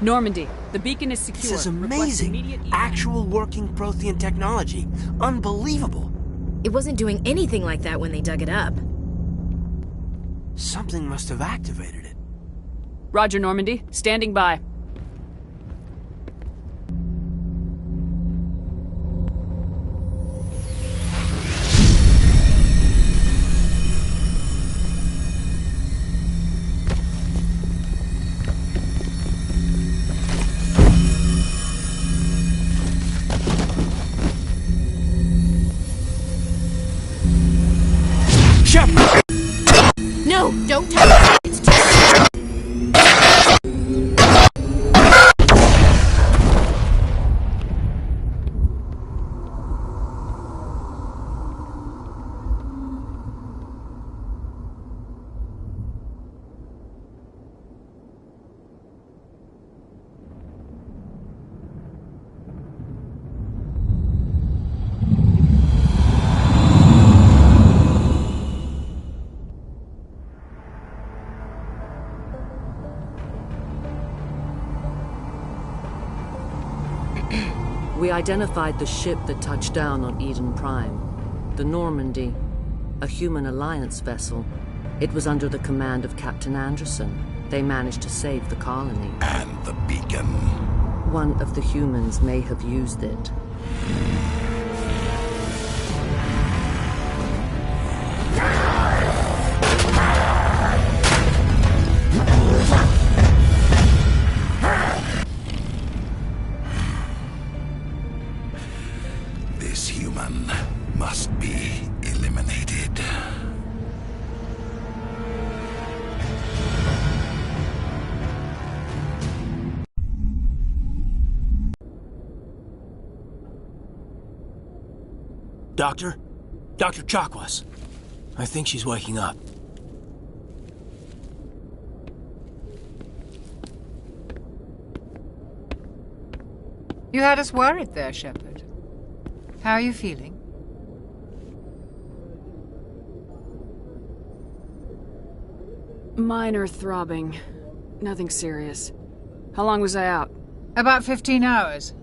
Normandy, the beacon is secure. This is Request amazing. immediate Actual working Prothean technology. Unbelievable. It wasn't doing anything like that when they dug it up. Something must have activated it. Roger, Normandy. Standing by. No, don't touch it. It's too... We identified the ship that touched down on Eden Prime. The Normandy. A human alliance vessel. It was under the command of Captain Anderson. They managed to save the colony. And the beacon. One of the humans may have used it. This human must be eliminated. Doctor? Dr. Chakwas. I think she's waking up. You had us worried there, Shepard. How are you feeling? Minor throbbing. Nothing serious. How long was I out? About 15 hours.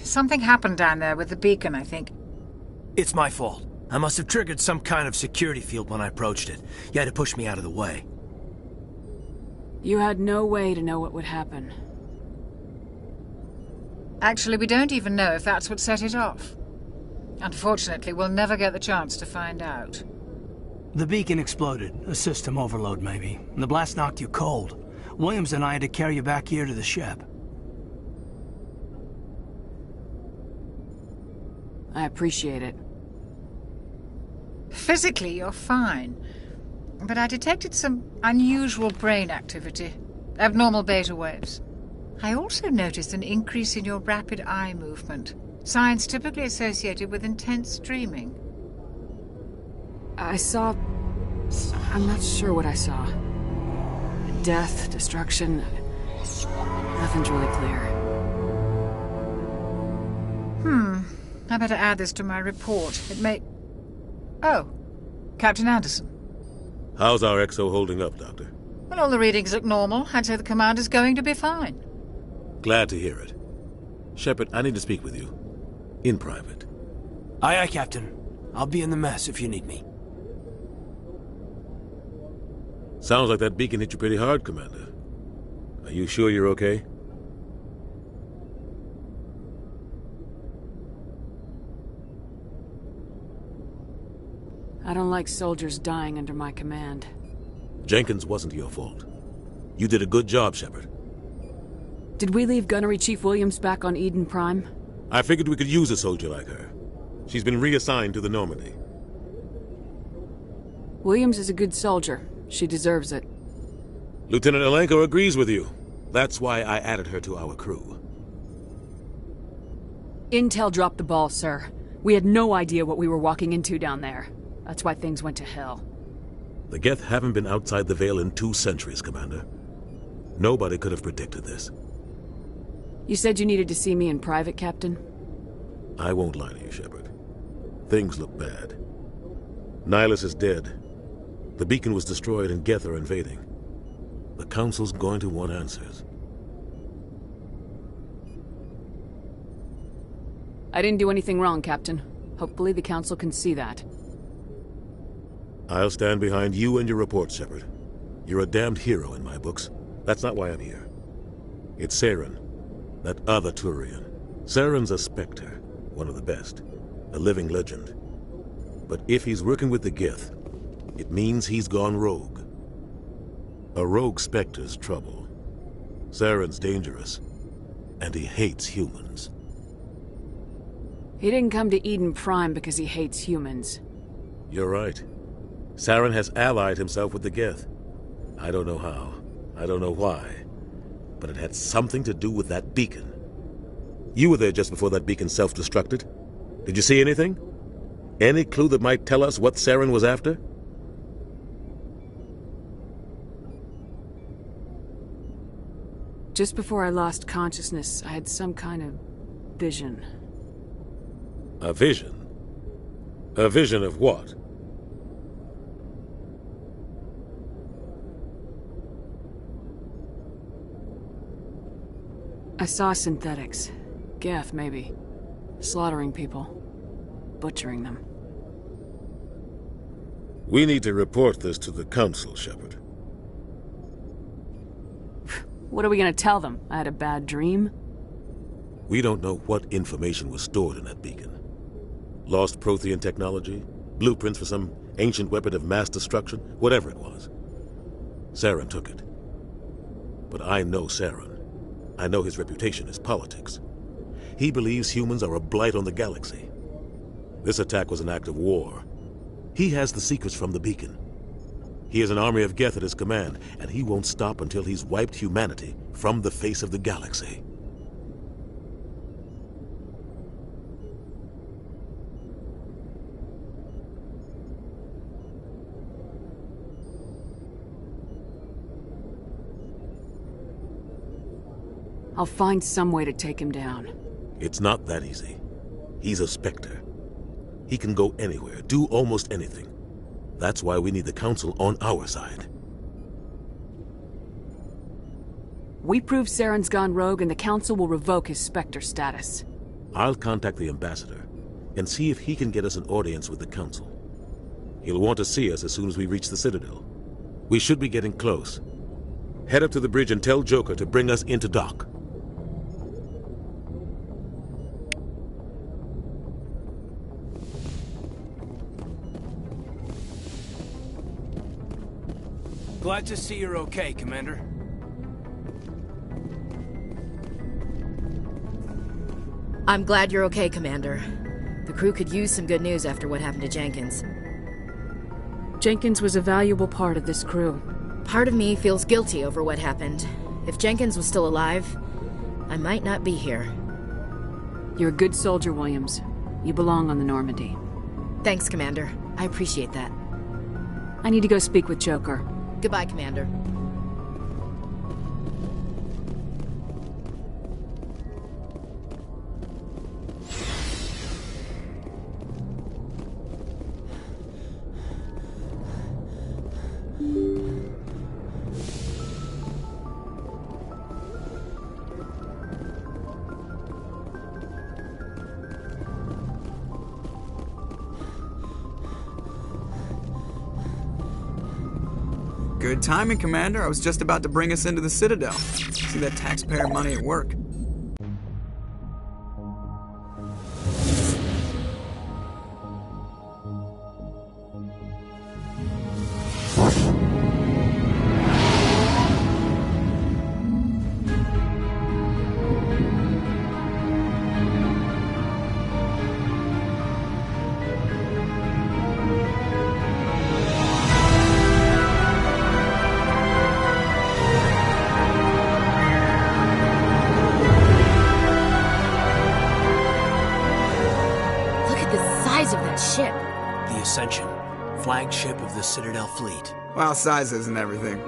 Something happened down there with the beacon, I think. It's my fault. I must have triggered some kind of security field when I approached it. You had to push me out of the way. You had no way to know what would happen. Actually, we don't even know if that's what set it off. Unfortunately, we'll never get the chance to find out. The beacon exploded. A system overload, maybe. The blast knocked you cold. Williams and I had to carry you back here to the ship. I appreciate it. Physically, you're fine. But I detected some unusual brain activity. Abnormal beta waves. I also noticed an increase in your rapid eye movement. Signs typically associated with intense dreaming. I saw... I'm not sure what I saw. Death, destruction... Nothing's really clear. I better add this to my report. It may... Oh, Captain Anderson. How's our XO holding up, Doctor? Well, all the readings look normal. I'd say the commander's going to be fine. Glad to hear it. Shepard, I need to speak with you. In private. Aye, aye, Captain. I'll be in the mess if you need me. Sounds like that beacon hit you pretty hard, Commander. Are you sure you're okay? I don't like soldiers dying under my command. Jenkins wasn't your fault. You did a good job, Shepard. Did we leave Gunnery Chief Williams back on Eden Prime? I figured we could use a soldier like her. She's been reassigned to the Normandy. Williams is a good soldier. She deserves it. Lieutenant Alenko agrees with you. That's why I added her to our crew. Intel dropped the ball, sir. We had no idea what we were walking into down there. That's why things went to hell. The Geth haven't been outside the Veil in 2 centuries, Commander. Nobody could have predicted this. You said you needed to see me in private, Captain? I won't lie to you, Shepard. Things look bad. Nihilus is dead. The beacon was destroyed and Geth are invading. The Council's going to want answers. I didn't do anything wrong, Captain. Hopefully the Council can see that. I'll stand behind you and your report, Shepard. You're a damned hero in my books. That's not why I'm here. It's Saren, that other Turian. Saren's a Spectre, one of the best. A living legend. But if he's working with the Geth, it means he's gone rogue. A rogue Spectre's trouble. Saren's dangerous, and he hates humans. He didn't come to Eden Prime because he hates humans. You're right. Saren has allied himself with the Geth. I don't know how. I don't know why. But it had something to do with that beacon. You were there just before that beacon self-destructed. Did you see anything? Any clue that might tell us what Saren was after? Just before I lost consciousness, I had some kind of vision. A vision? A vision of what? I saw synthetics. Geth, maybe. Slaughtering people. Butchering them. We need to report this to the Council, Shepard. What are we gonna tell them? I had a bad dream? We don't know what information was stored in that beacon. Lost Prothean technology? Blueprints for some ancient weapon of mass destruction? Whatever it was. Saren took it. But I know Saren. I know his reputation is politics. He believes humans are a blight on the galaxy. This attack was an act of war. He has the secrets from the beacon. He has an army of Geth at his command, and he won't stop until he's wiped humanity from the face of the galaxy. I'll find some way to take him down. It's not that easy. He's a Spectre. He can go anywhere, do almost anything. That's why we need the Council on our side. We prove Saren's gone rogue and the Council will revoke his Spectre status. I'll contact the Ambassador and see if he can get us an audience with the Council. He'll want to see us as soon as we reach the Citadel. We should be getting close. Head up to the bridge and tell Joker to bring us into dock. Glad to see you're okay, Commander. I'm glad you're okay, Commander. The crew could use some good news after what happened to Jenkins. Jenkins was a valuable part of this crew. Part of me feels guilty over what happened. If Jenkins was still alive, I might not be here. You're a good soldier, Williams. You belong on the Normandy. Thanks, Commander. I appreciate that. I need to go speak with Joker. Goodbye, Commander. Good timing, Commander. I was just about to bring us into the Citadel. See that taxpayer money at work. Flagship of the Citadel fleet. Well, size isn't everything.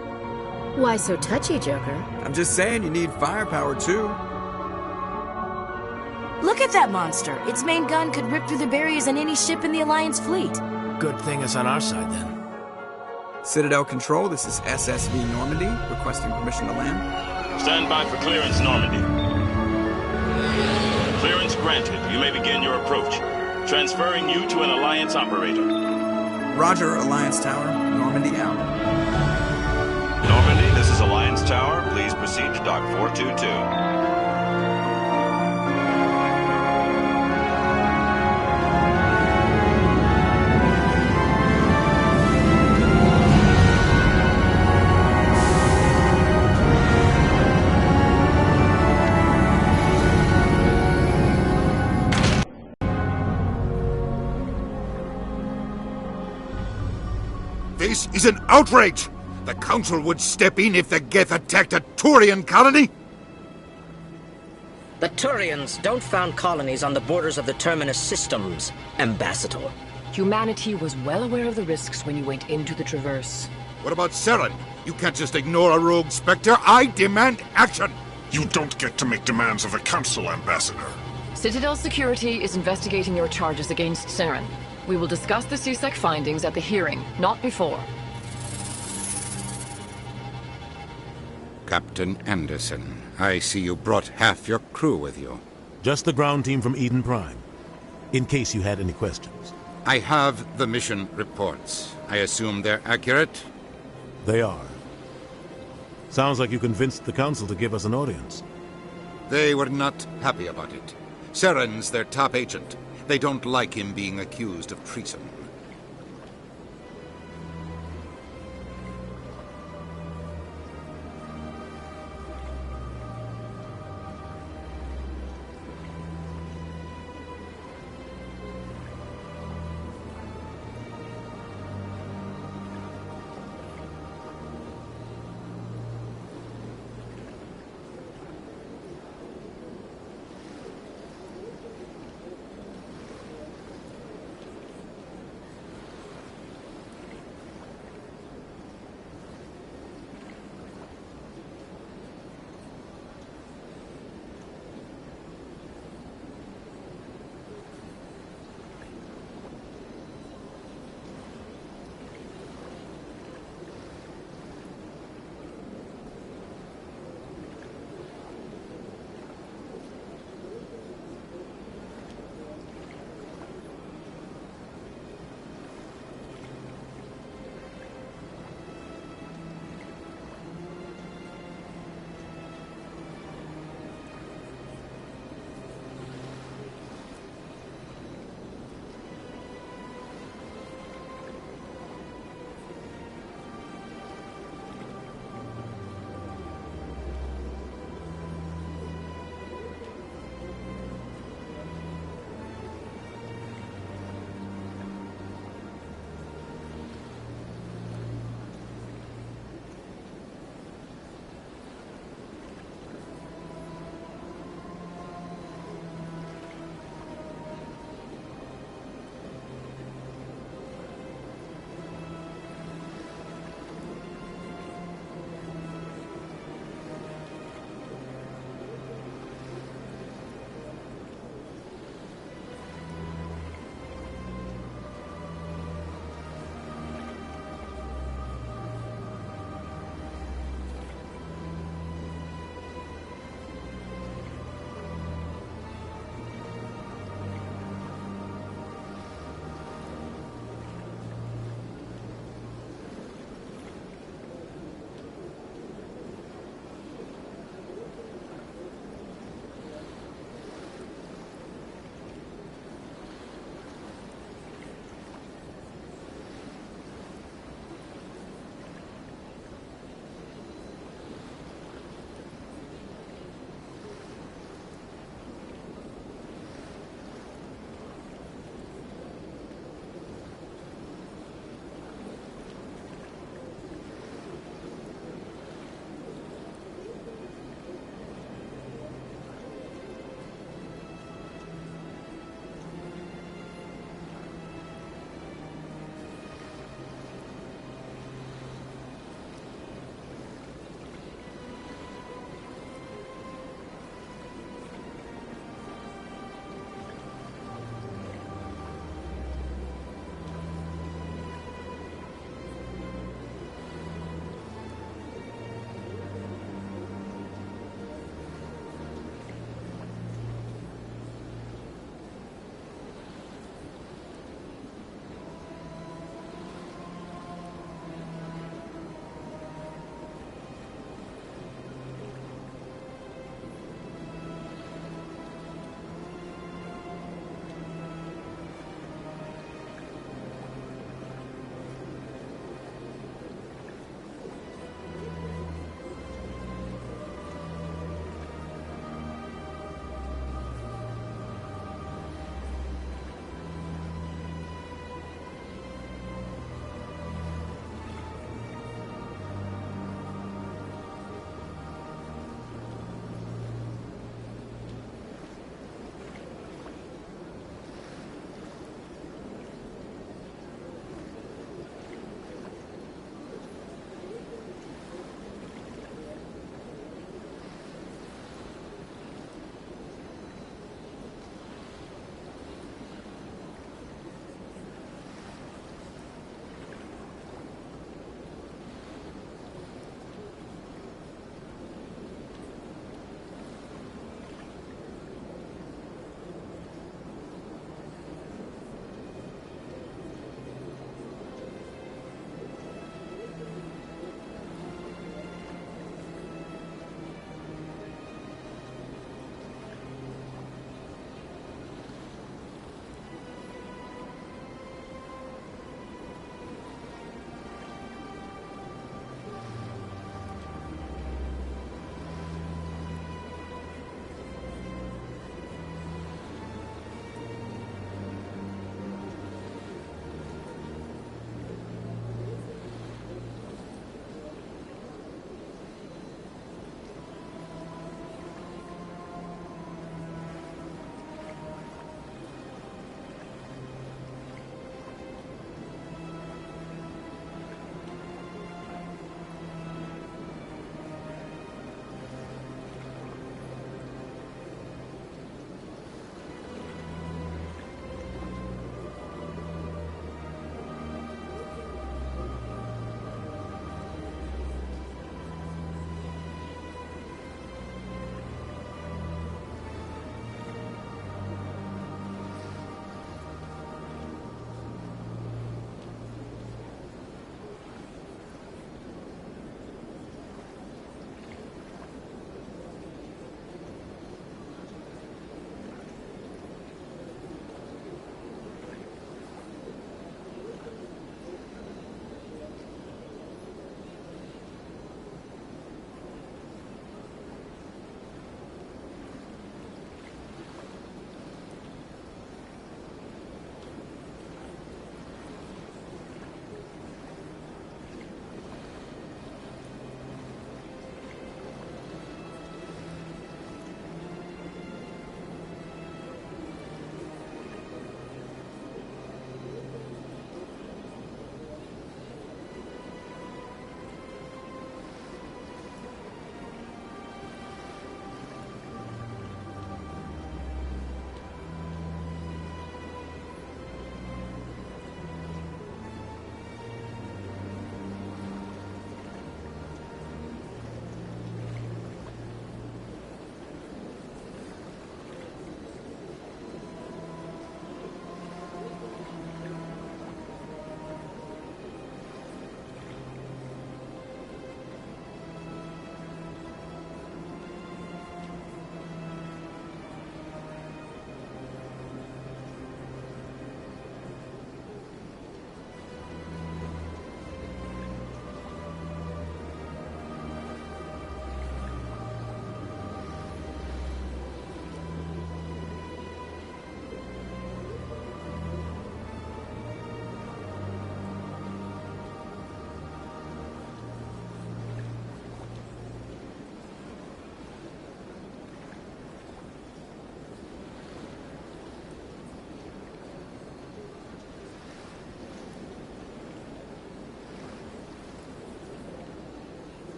Why so touchy, Joker? I'm just saying you need firepower, too. Look at that monster! Its main gun could rip through the barriers in any ship in the Alliance fleet. Good thing it's on our side, then. Citadel Control, this is SSV Normandy, requesting permission to land. Stand by for clearance, Normandy. Clearance granted. You may begin your approach. Transferring you to an Alliance operator. Roger, Alliance Tower. Normandy out. Normandy, this is Alliance Tower. Please proceed to Dock 422. This is an outrage! The Council would step in if the Geth attacked a Turian colony? The Turians don't found colonies on the borders of the Terminus systems, Ambassador. Humanity was well aware of the risks when you went into the Traverse. What about Saren? You can't just ignore a rogue Spectre. I demand action! You don't get to make demands of the Council, Ambassador. Citadel Security is investigating your charges against Saren. We will discuss the CSEC findings at the hearing, not before. Captain Anderson, I see you brought half your crew with you. Just the ground team from Eden Prime, in case you had any questions. I have the mission reports. I assume they're accurate? They are. Sounds like you convinced the Council to give us an audience. They were not happy about it. Saren's their top agent. They don't like him being accused of treason.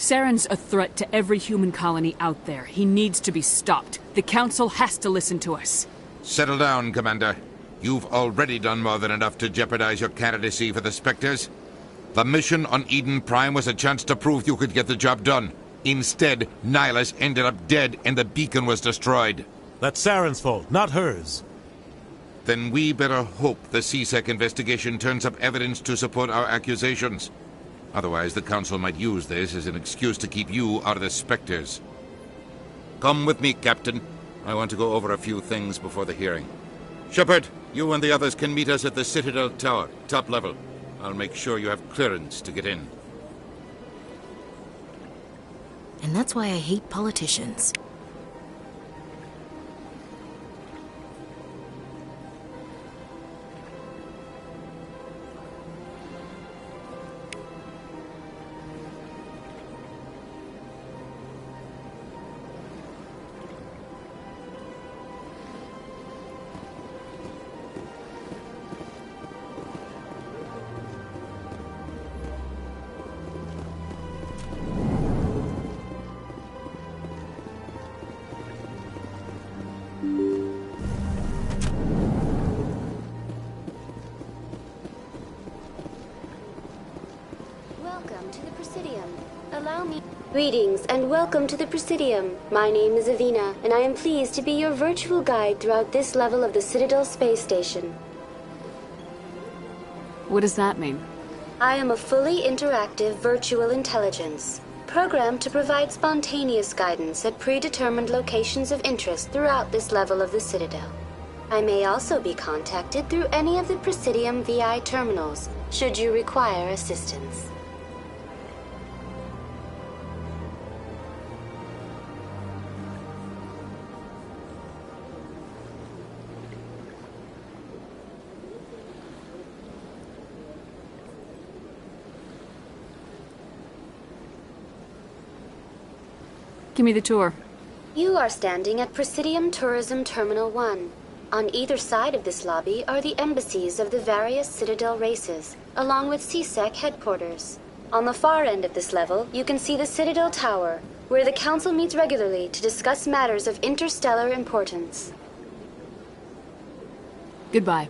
Saren's a threat to every human colony out there. He needs to be stopped. The Council has to listen to us. Settle down, Commander. You've already done more than enough to jeopardize your candidacy for the Spectres. The mission on Eden Prime was a chance to prove you could get the job done. Instead, Nihilus ended up dead and the beacon was destroyed. That's Saren's fault, not hers. Then we better hope the CSEC investigation turns up evidence to support our accusations. Otherwise, the Council might use this as an excuse to keep you out of the Spectres. Come with me, Captain. I want to go over a few things before the hearing. Shepard, you and the others can meet us at the Citadel Tower, top level. I'll make sure you have clearance to get in. And that's why I hate politicians. Welcome to the Presidium. Allow me... Greetings and welcome to the Presidium. My name is Avina, and I am pleased to be your virtual guide throughout this level of the Citadel Space Station. What does that mean? I am a fully interactive virtual intelligence, programmed to provide spontaneous guidance at predetermined locations of interest throughout this level of the Citadel. I may also be contacted through any of the Presidium VI terminals, should you require assistance. Give me the tour. You are standing at Presidium Tourism Terminal 1. On either side of this lobby are the embassies of the various Citadel races, along with CSEC headquarters. On the far end of this level, you can see the Citadel Tower, where the Council meets regularly to discuss matters of interstellar importance. Goodbye.